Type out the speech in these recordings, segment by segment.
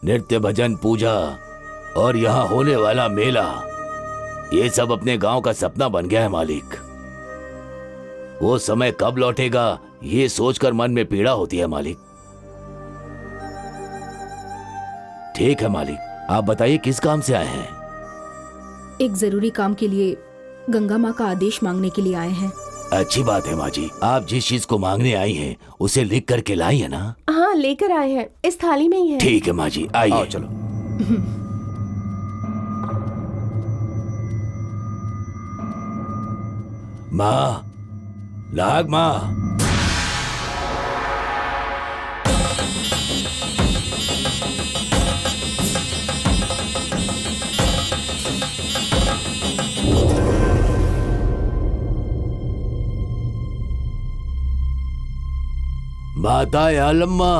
नृत्य, भजन, पूजा और यहाँ होने वाला मेला, ये सब अपने गांव का सपना बन गया है मालिक। वो समय कब लौटेगा ये सोचकर मन में पीड़ा होती है मालिक। ठीक है मालिक, आप बताइए किस काम से आए हैं? एक जरूरी काम के लिए गंगा माँ का आदेश मांगने के लिए आए हैं। अच्छी बात है माँ जी, आप जिस चीज को मांगने आई हैं उसे लिख करके लाई है ना? हाँ, लेकर आए हैं, इस थाली में ही है। ठीक है माँ जी, आइए। आओ चलो। माँ, नाग माँ, माता यालम्मा,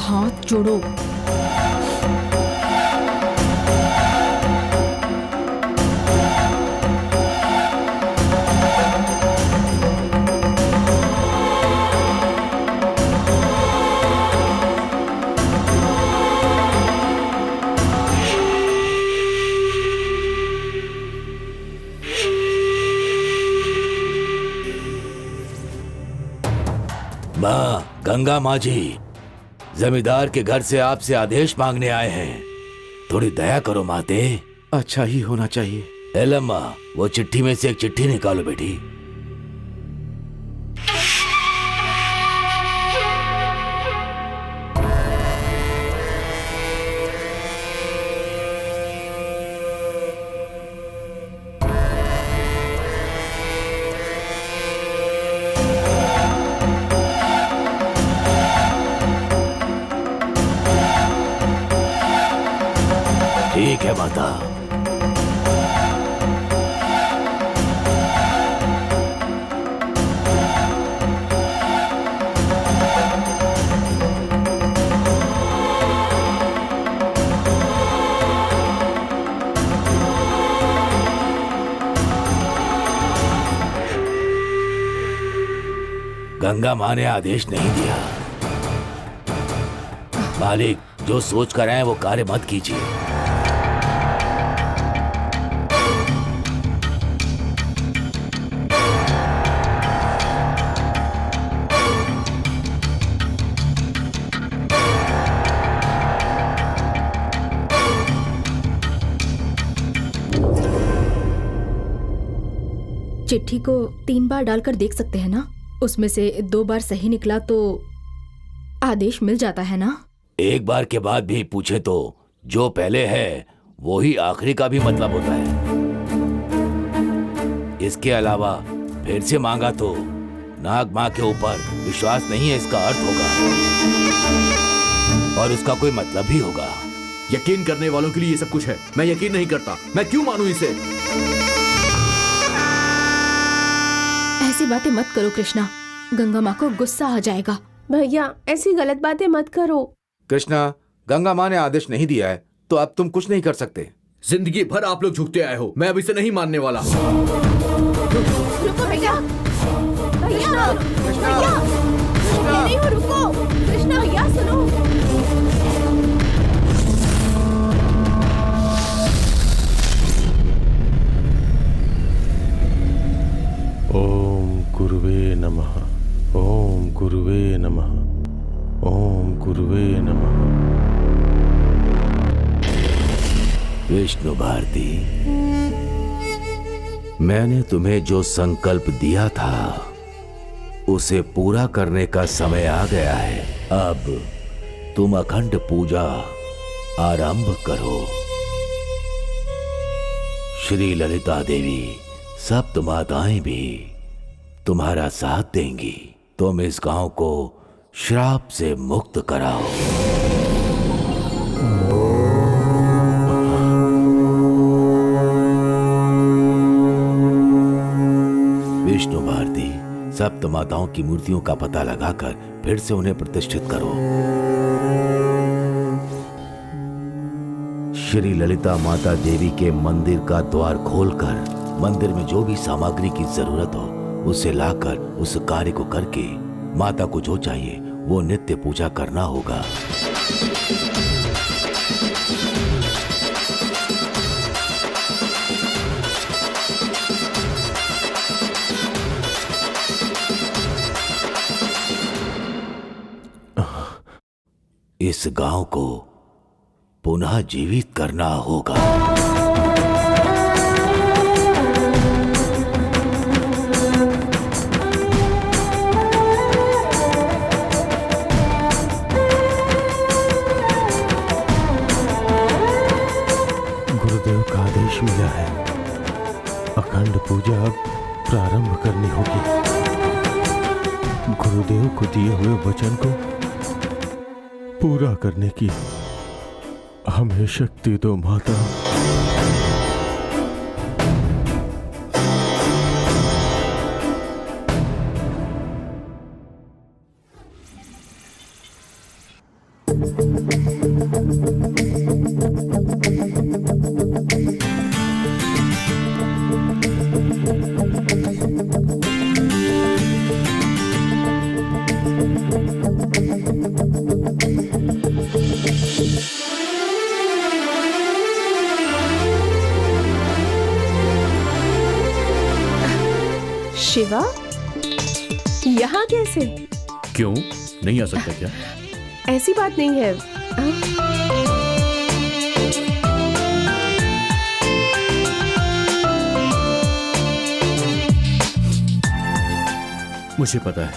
हाथ जोड़ो। माँ, गंगा माँ जी, जमींदार के घर से आपसे आदेश मांगने आए हैं, थोड़ी दया करो माते। अच्छा ही होना चाहिए। एलम्मा, वो चिट्ठी में से एक चिट्ठी निकालो बेटी। ठीक है माता। गंगा माँ ने आदेश नहीं दिया। मालिक, जो सोच कर आए वो कार्य मत कीजिए। चिट्ठी को 3 बार डालकर देख सकते हैं ना? उसमें से 2 बार सही निकला तो आदेश मिल जाता है ना? एक बार के बाद भी पूछे तो जो पहले है वो ही आखिरी का भी मतलब होता है। इसके अलावा फिर से मांगा तो नाग माँ के ऊपर विश्वास नहीं है इसका अर्थ होगा, और उसका कोई मतलब भी होगा। यकीन करने वालों के लिए ये सब कुछ है। मैं यकीन नहीं करता, मैं क्यों मानूं इसे? ऐसी बातें मत करो कृष्णा, गंगा माँ को गुस्सा आ जाएगा। भैया, ऐसी गलत बातें मत करो। कृष्णा, गंगा माँ ने आदेश नहीं दिया है तो अब तुम कुछ नहीं कर सकते। जिंदगी भर आप लोग झुकते आए हो, मैं अब इसे नहीं मानने वाला। रुको भैया, भैया, भैया, नहीं हो, रुको। कृष्णा भैया सुनो। ओम गुरुवे नमः। ओम गुरुवे नमः। गुरुवे नमः। विष्णु भारती, मैंने तुम्हें जो संकल्प दिया था उसे पूरा करने का समय आ गया है। अब तुम अखंड पूजा आरंभ करो। श्री ललिता देवी, सप्त माताएं भी तुम्हारा साथ देंगी। तुम इस गांव को श्राप से मुक्त कराओ। विष्णु भारती, सप्त माताओं की मूर्तियों का पता लगाकर फिर से उन्हें प्रतिष्ठित करो। श्री ललिता माता देवी के मंदिर का द्वार खोलकर मंदिर में जो भी सामग्री की जरूरत हो उसे लाकर उस कार्य को करके माता को जो चाहिए वो नित्य पूजा करना होगा। इस गांव को पुनः जीवित करना होगा। गुरुदेव का आदेश मिला है, अखंड पूजा अब प्रारंभ करनी होगी। गुरुदेव को दिए हुए वचन को पूरा करने की हमें शक्ति दो माता। शिवा, यहाँ कैसे? क्यों नहीं आ सकता क्या? ऐसी बात नहीं है। मुझे पता है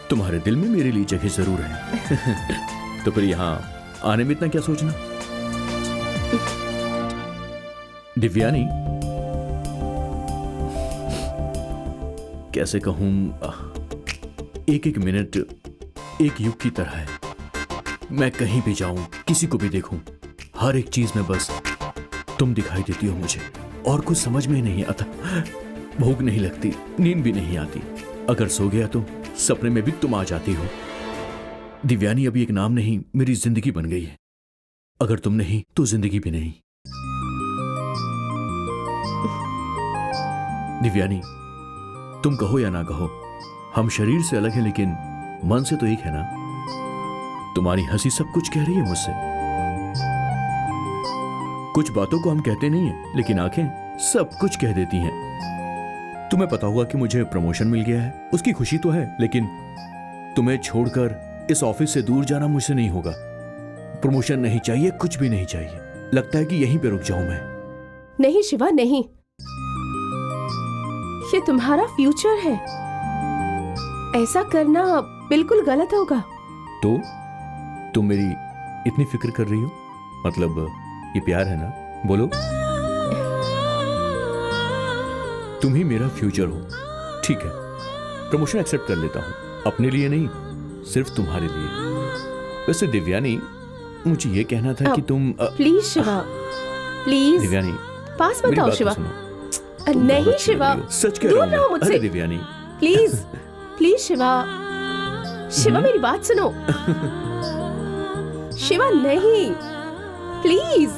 तुम्हारे दिल में मेरे लिए जगह जरूर है। तो फिर यहाँ आने में इतना क्या सोचना? दिव्यानी, कैसे कहूं, एक एक मिनट एक युग की तरह है। मैं कहीं भी जाऊं, किसी को भी देखूं, हर एक चीज में बस तुम दिखाई देती हो मुझे, और कुछ समझ में ही नहीं आता। भूख नहीं लगती, नींद भी नहीं आती। अगर सो गया तो सपने में भी तुम आ जाती हो। दिव्यानी अभी एक नाम नहीं, मेरी जिंदगी बन गई है। अगर तुम नहीं तो जिंदगी भी नहीं। दिव्यानी, तुम कहो या ना कहो, हम शरीर से अलग हैं लेकिन मन से तो एक है ना। तुम्हारी हंसी सब कुछ कह रही है मुझसे। कुछ बातों को हम कहते नहीं है लेकिन आंखें सब कुछ कह देती हैं। तुम्हें पता होगा कि मुझे प्रमोशन मिल गया है, उसकी खुशी तो है, लेकिन तुम्हें छोड़कर इस ऑफिस से दूर जाना मुझसे नहीं होगा। प्रमोशन नहीं चाहिए, कुछ भी नहीं चाहिए। लगता है कि यहीं पे रुक जाऊं मैं। नहीं शिवा, नहीं, ये तुम्हारा फ्यूचर है। ऐसा करना बिल्कुल गलत होगा। तो तुम मेरी इतनी फिक्र कर रही हो, मतलब ये प्यार है ना? बोलो। तुम ही मेरा फ्यूचर हो। ठीक है, प्रमोशन एक्सेप्ट कर लेता हूं, अपने लिए नहीं, सिर्फ तुम्हारे लिए। वैसे दिव्यानी, मुझे ये कहना था कि तुम प्लीज शिवा, प्लीज दिव्यानी, पास मत मेरी आओ बात तो शिवा। सुनो। नहीं शिवा, सच कह दूर रहा हूं रहो मैं। मुझसे। अरे दिव्यानी, प्लीज प्लीज शिवा, शिवा मेरी बात सुनो। शिवा नहीं, प्लीज।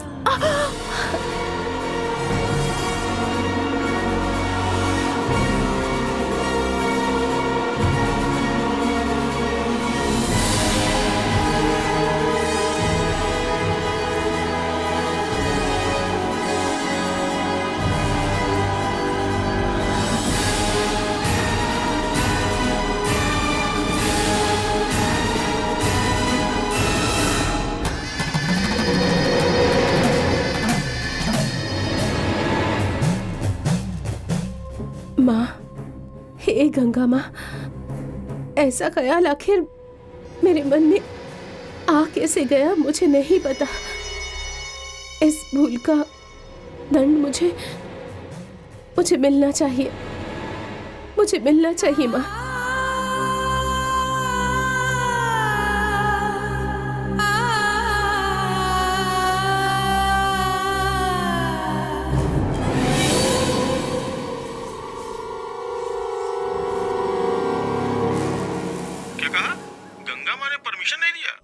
गंगा माँ, ऐसा ख्याल आखिर मेरे मन में आ कैसे गया मुझे नहीं पता। इस भूल का दंड मुझे मिलना चाहिए, मुझे मिलना चाहिए माँ।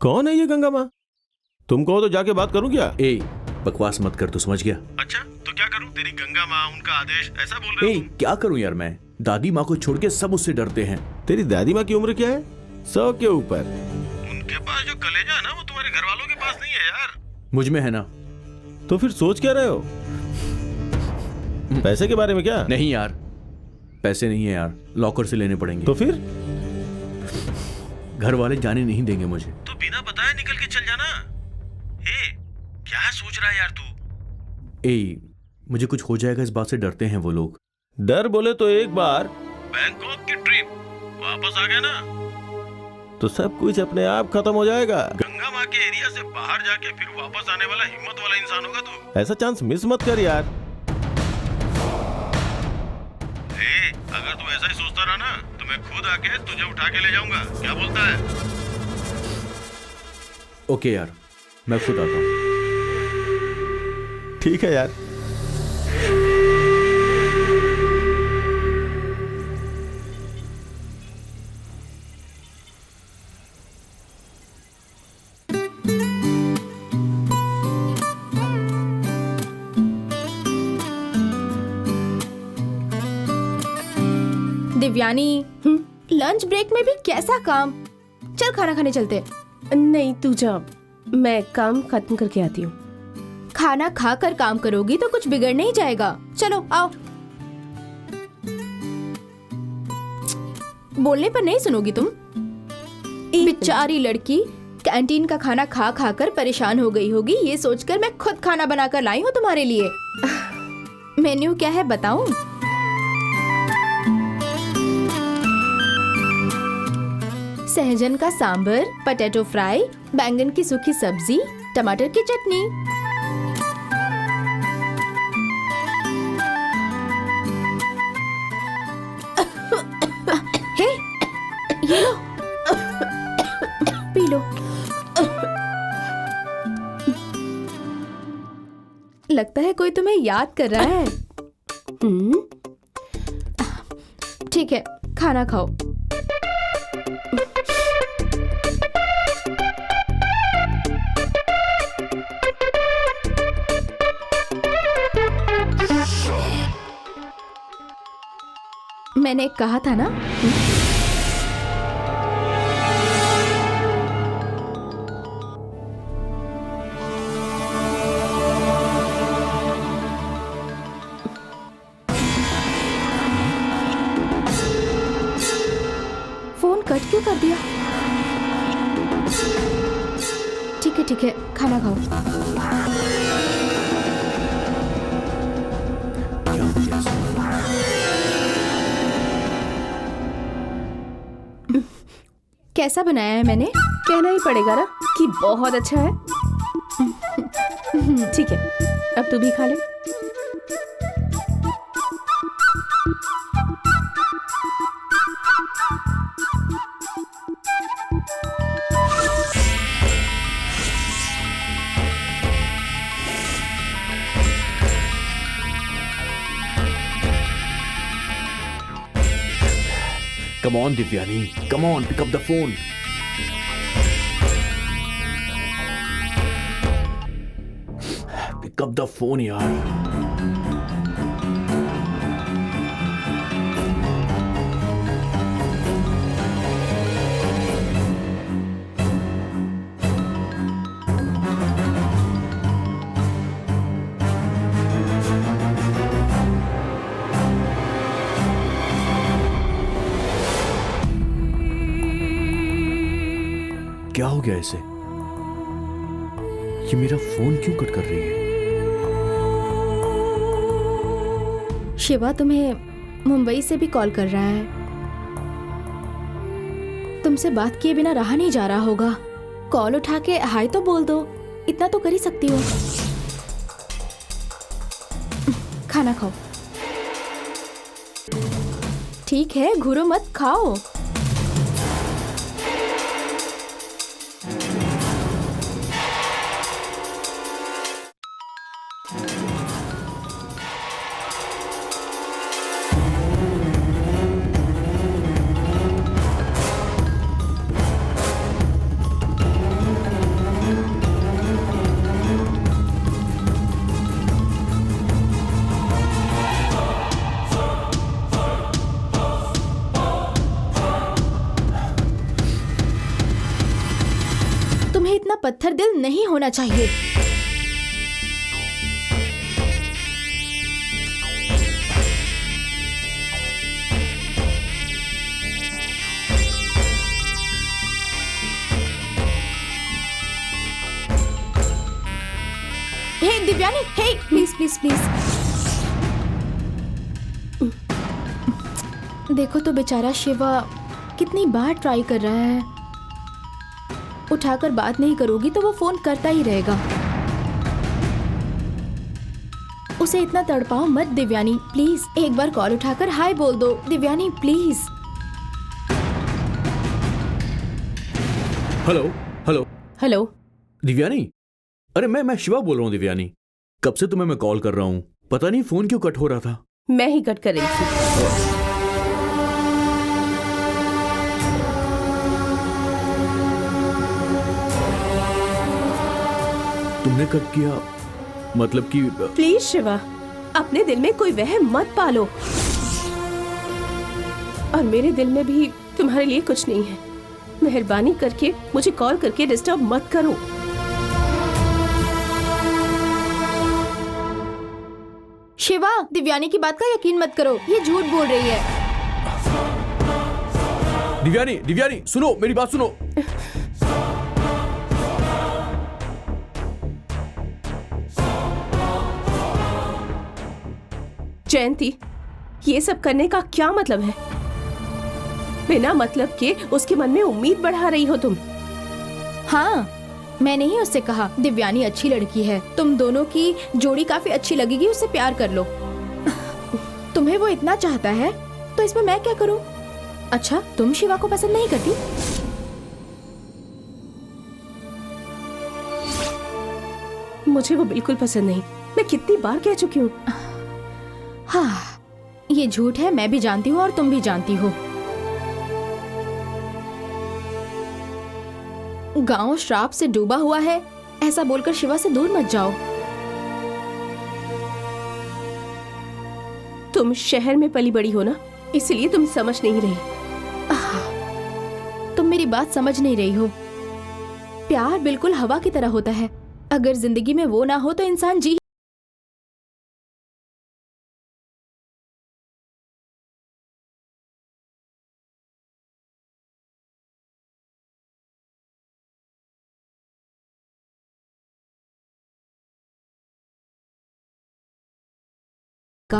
कौन है ये गंगा माँ? तुम कहो तो जाके बात करूं क्या? ए बकवास मत कर, तू समझ गया? अच्छा तो क्या करूं? तेरी गंगा माँ, उनका आदेश, ऐसा बोल रहे हो तुम? क्या करूं यार, मैं दादी माँ को छोड़ के सब उससे डरते हैं। तेरी दादी माँ की उम्र क्या है? 100 के ऊपर। उनके पास जो कलेजा है ना, वो तुम्हारे घर वालों के पास नहीं है यार। मुझ में है ना। तो फिर सोच क्या रहे हो? पैसे के बारे में क्या? नहीं यार, पैसे नहीं है यार, लॉकर से लेने पड़ेंगे। तो फिर घर वाले जाने नहीं देंगे मुझे। तो बिना बताए निकल के चल जाना। ए, क्या सोच रहा है यार तू? मुझे कुछ हो जाएगा इस बात से डरते हैं वो लोग। डर बोले तो एक बार बैंकॉक की ट्रिप वापस आ गया ना, तो सब कुछ अपने आप खत्म हो जाएगा। गंगा माँ के एरिया से बाहर जाके फिर वापस आने वाला हिम्मत वाला इंसान होगा तू। ऐसा चांस मिस मत कर यार। अगर तू ऐसा ही सोचता रहा ना, तो मैं खुद आके तुझे उठा के ले जाऊंगा। क्या बोलता है? ओके यार, मैं खुद आता हूँ। ठीक है यार। दिव्यानी, लंच ब्रेक में भी कैसा काम? चल खाना खाने चलते। नहीं तू जा, मैं काम खत्म करके आती हूँ। खाना खाकर काम करोगी तो कुछ बिगड़ नहीं जाएगा। चलो आओ। बोलने पर नहीं सुनोगी तुम। बेचारी लड़की कैंटीन का खाना खा खा कर परेशान हो गई होगी, ये सोचकर मैं खुद खाना बनाकर लाई हूँ तुम्हारे लिए। मेन्यू क्या है बताऊं? सहजन का सांबर, पोटैटो फ्राई, बैंगन की सूखी सब्जी, टमाटर की चटनी। हे, ये लो, पी लो। लगता है कोई तुम्हें याद कर रहा है। ठीक है, खाना खाओ। मैंने कहा था ना। फोन कट क्यों कर दिया? ठीक है, खाना खाओ। कैसा बनाया है मैंने? कहना ही पड़ेगा ना कि बहुत अच्छा है। ठीक है, अब तू भी खा ले। Come on, Divyani. Come on, pick up the phone. Pick up the phone, यार. क्या हो गया इसे? ये मेरा फोन क्यों कट कर रही है? शिवा तुम्हें मुंबई से भी कॉल कर रहा है। तुमसे बात किए बिना रहा नहीं जा रहा होगा। कॉल उठा के हाय तो बोल दो, इतना तो कर ही सकती हो। खाना खाओ। ठीक है, घूरो मत, खाओ। तुम्हें इतना पत्थर दिल नहीं होना चाहिए। हे दिव्यानी, हे प्लीज प्लीज प्लीज। देखो तो बेचारा शिवा कितनी बार ट्राई कर रहा है। उठाकर बात नहीं करोगी तो वो फोन करता ही रहेगा। उसे इतना तड़पाओ मत दिव्यानी, प्लीज एक बार कॉल उठाकर हाय बोल दो Divyani, please. Hello hello hello. Divyani, अरे मैं शिवा बोल रहा हूँ। दिव्यानी, कब से तुम्हें मैं कॉल कर रहा हूँ, पता नहीं फोन क्यों कट हो रहा था। मैं ही कट कर रही थी। तुमने कट किया मतलब कि? प्लीज शिवा, अपने दिल में कोई वहम मत पालो। और मेरे दिल में भी तुम्हारे लिए कुछ नहीं है। मेहरबानी करके मुझे कॉल करके डिस्टर्ब मत करो। शिवा, दिव्यानी की बात का यकीन मत करो, ये झूठ बोल रही है। दिव्यानी दिव्यानी सुनो, मेरी बात सुनो। जयंती, ये सब करने का क्या मतलब है? बिना मतलब के उसके मन में उम्मीद बढ़ा रही हो तुम। हाँ, मैंने ही उससे कहा दिव्यानी अच्छी लड़की है, तुम दोनों की जोड़ी काफी अच्छी लगेगी, उससे प्यार कर लो। तुम्हें वो इतना चाहता है तो इसमें मैं क्या करूं? अच्छा, तुम शिवा को पसंद नहीं करती? मुझे वो बिल्कुल पसंद नहीं। मैं कितनी बार कह चुकी हूँ। हाँ, ये झूठ है, मैं भी जानती हूँ और तुम भी जानती हो। गांव श्राप से डूबा हुआ है, ऐसा बोलकर शिवा से दूर मत जाओ। तुम शहर में पली बड़ी हो ना, इसलिए तुम समझ नहीं रही। तुम मेरी बात समझ नहीं रही हो। प्यार बिल्कुल हवा की तरह होता है, अगर जिंदगी में वो ना हो तो इंसान जी का।